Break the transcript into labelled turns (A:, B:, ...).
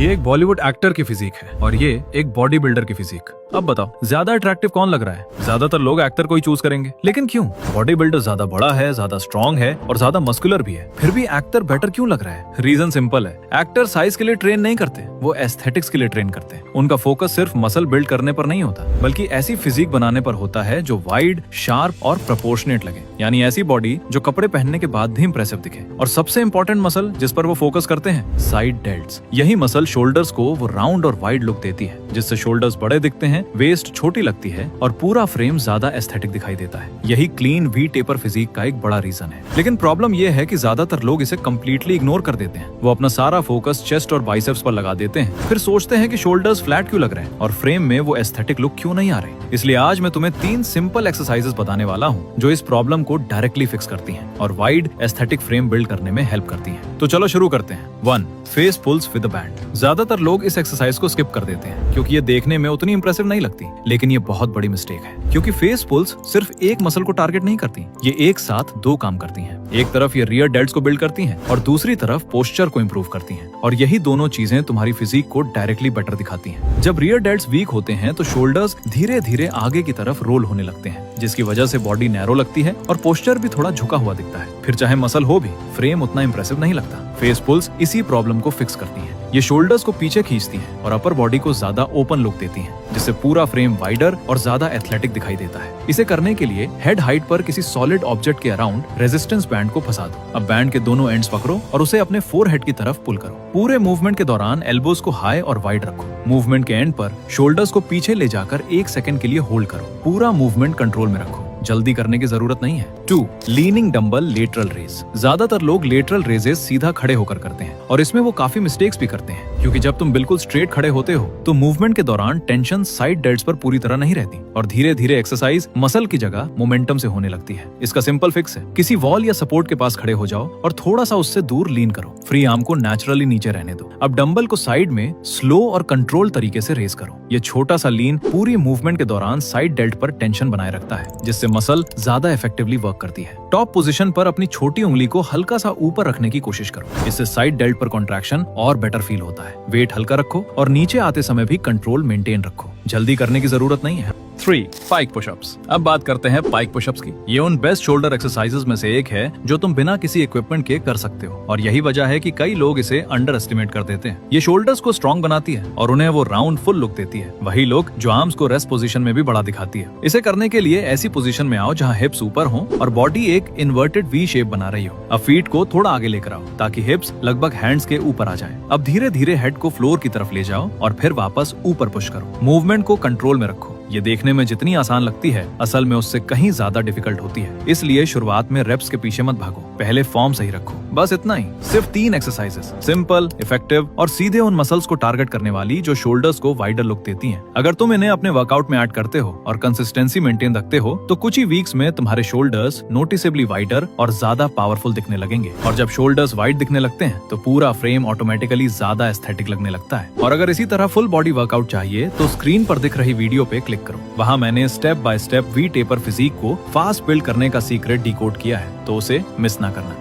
A: ये एक बॉलीवुड एक्टर की फिजिक है और ये एक बॉडी बिल्डर की फिजिक। अब बताओ ज्यादा अट्रैक्टिव कौन लग रहा है? ज्यादातर लोग एक्टर को ही चूज करेंगे, लेकिन क्यों? बॉडी बिल्डर ज्यादा बड़ा है, ज्यादा स्ट्रॉन्ग है और ज्यादा मस्कुलर भी है, फिर भी एक्टर बेटर क्यों लग रहा है? रीजन सिंपल है, एक्टर साइज के लिए ट्रेन नहीं करते, वो एस्थेटिक्स के लिए ट्रेन करते हैं। उनका फोकस सिर्फ मसल बिल्ड करने पर नहीं होता, बल्कि ऐसी फिजिक बनाने पर होता है जो वाइड, शार्प और प्रोपोर्शनेट लगे। यानी ऐसी बॉडी जो कपड़े पहनने के बाद भी इंप्रेसिव दिखे। और सबसे इंपॉर्टेंट मसल जिस पर वो फोकस करते हैं, साइड डेल्ट्स। यही मसल शोल्डर्स को वो राउंड और वाइड लुक देती है, जिससे शोल्डर्स बड़े दिखते हैं, वेस्ट छोटी लगती है और पूरा फ्रेम ज्यादा एस्थेटिक दिखाई देता है। यही क्लीन वी टेपर फिजिक का एक बड़ा रीजन है। लेकिन प्रॉब्लम ये है कि ज्यादातर लोग इसे कम्प्लीटली इग्नोर कर देते हैं। वो अपना सारा फोकस चेस्ट और बाइसेप्स पर लगा देते हैं, फिर सोचते हैं कि शोल्डर्स फ्लैट क्यों लग रहे हैं और फ्रेम में वो एस्थेटिक लुक क्यों नहीं आ रही। इसलिए आज मैं तुम्हें 3 सिंपल एक्सरसाइजेस बताने वाला हूँ जो इस प्रॉब्लम को डायरेक्टली फिक्स करती हैं और वाइड एस्थेटिक फ्रेम बिल्ड करने में हेल्प करती हैं। तो चलो शुरू करते हैं। 1. Face pulls with a band. ज्यादातर लोग इस एक्सरसाइज को स्किप कर देते हैं क्योंकि ये देखने में उतनी इंप्रेसिव नहीं लगती, लेकिन ये बहुत बड़ी मिस्टेक है क्योंकि फेस पुल्स सिर्फ एक मसल को टारगेट नहीं करती, ये एक साथ 2 काम करती हैं। एक तरफ ये रियर डेल्ट्स को बिल्ड करती हैं और दूसरी तरफ पोस्चर को इंप्रूव करती हैं, और यही दोनों चीजें तुम्हारी फिजिक को डायरेक्टली बेटर दिखाती हैं। जब रियर डेल्ट्स वीक होते हैं तो शोल्डर्स धीरे धीरे आगे की तरफ रोल होने लगते हैं, जिसकी वजह से बॉडी नैरो लगती है और पोस्चर भी थोड़ा झुका हुआ दिखता है। फिर चाहे मसल हो भी, फ्रेम उतना इंप्रेसिव नहीं लगता। फेस पुल्स इसी प्रॉब्लम को फिक्स करती हैं। ये शोल्डर्स को पीछे खींचती हैं और अपर बॉडी को ज्यादा ओपन लुक देती हैं, जिससे पूरा फ्रेम वाइडर और ज्यादा एथलेटिक दिखाई देता है। इसे करने के लिए हेड हाइट पर किसी सॉलिड ऑब्जेक्ट के अराउंड रेजिस्टेंस बैंड को फंसा दो। अब बैंड के दोनों एंड्स पकड़ो और उसे अपने फोरहेड की तरफ पुल करो। पूरे मूवमेंट के दौरान एल्बोज को हाई और वाइड रखो। मूवमेंट के एंड पर शोल्डर्स को पीछे ले जाकर 1 सेकंड के लिए होल्ड करो। पूरा मूवमेंट कंट्रोल में रखो, जल्दी करने की जरूरत नहीं है। 2. Leaning dumbbell lateral raise. ज्यादातर लोग लेटरल रेजेस सीधा खड़े होकर करते हैं और इसमें वो काफी मिस्टेक्स भी करते हैं, क्योंकि जब तुम बिल्कुल स्ट्रेट खड़े होते हो तो मूवमेंट के दौरान टेंशन साइड डेल्ट्स पर पूरी तरह नहीं रहती और धीरे धीरे एक्सरसाइज मसल की जगह मोमेंटम से होने लगती है। इसका सिंपल फिक्स है, किसी वॉल या सपोर्ट के पास खड़े हो जाओ और थोड़ा सा उससे दूर लीन करो। फ्री आर्म को नेचुरली नीचे रहने दो। अब डंबल को साइड में स्लो और कंट्रोल तरीके से रेज करो। ये छोटा सा लीन पूरी मूवमेंट के दौरान साइड डेल्ट पर टेंशन बनाए रखता है, जिससे मसल ज्यादा इफेक्टिवली वर्क करती है। टॉप पोजीशन पर अपनी छोटी उंगली को हल्का सा ऊपर रखने की कोशिश करो, इससे साइड डेल्ट पर कॉन्ट्रैक्शन और बेटर फील होता है। वेट हल्का रखो और नीचे आते समय भी कंट्रोल मेंटेन रखो, जल्दी करने की जरूरत नहीं है। 3. Pike pushups. अब बात करते हैं पाइक पुशअप्स की। ये उन बेस्ट शोल्डर एक्सरसाइजेस में से एक है जो तुम बिना किसी इक्विपमेंट के कर सकते हो, और यही वजह है कि कई लोग इसे अंडर एस्टिमेट कर देते हैं। ये शोल्डर्स को स्ट्रॉन्ग बनाती है और उन्हें वो राउंड फुल लुक देती है। वही लुक जो आर्म्स को रेस्ट पोजीशन में भी बड़ा दिखाती है। इसे करने के लिए ऐसी पोजीशन में आओ जहाँ हिप्स ऊपर हो और बॉडी एक इन्वर्टेड वी शेप बना रही हो। अब फीट को थोड़ा आगे लेकर आओ ताकि हिप्स लगभग हैंड्स के ऊपर आ जाए। अब धीरे धीरे हेड को फ्लोर की तरफ ले जाओ और फिर वापस ऊपर पुश करो। मूवमेंट को कंट्रोल में रखो। ये देखने में जितनी आसान लगती है, असल में उससे कहीं ज्यादा डिफिकल्ट होती है। इसलिए शुरुआत में रेप्स के पीछे मत भागो, पहले फॉर्म सही रखो। बस इतना ही, सिर्फ 3 एक्सरसाइजेस, सिंपल, इफेक्टिव और सीधे उन मसल्स को टारगेट करने वाली जो शोल्डर्स को वाइडर लुक देती हैं। अगर तुम इन्हें अपने वर्कआउट में ऐड करते हो और कंसिस्टेंसी मेंटेन रखते हो तो कुछ ही वीक्स में तुम्हारे शोल्डर्स नोटिसेबली वाइडर और ज्यादा पावरफुल दिखने लगेंगे। और जब शोल्डर्स वाइड दिखने लगते हैं तो पूरा फ्रेम ऑटोमेटिकली ज्यादा एस्थेटिक लगने लगता है। और अगर इसी तरह फुल बॉडी वर्कआउट चाहिए तो स्क्रीन पर दिख रही वीडियो पे क्लिक करो। वहाँ मैंने step by step V taper physique को फास्ट बिल्ड करने का सीक्रेट डिकोड किया है, तो उसे मिस ना करना।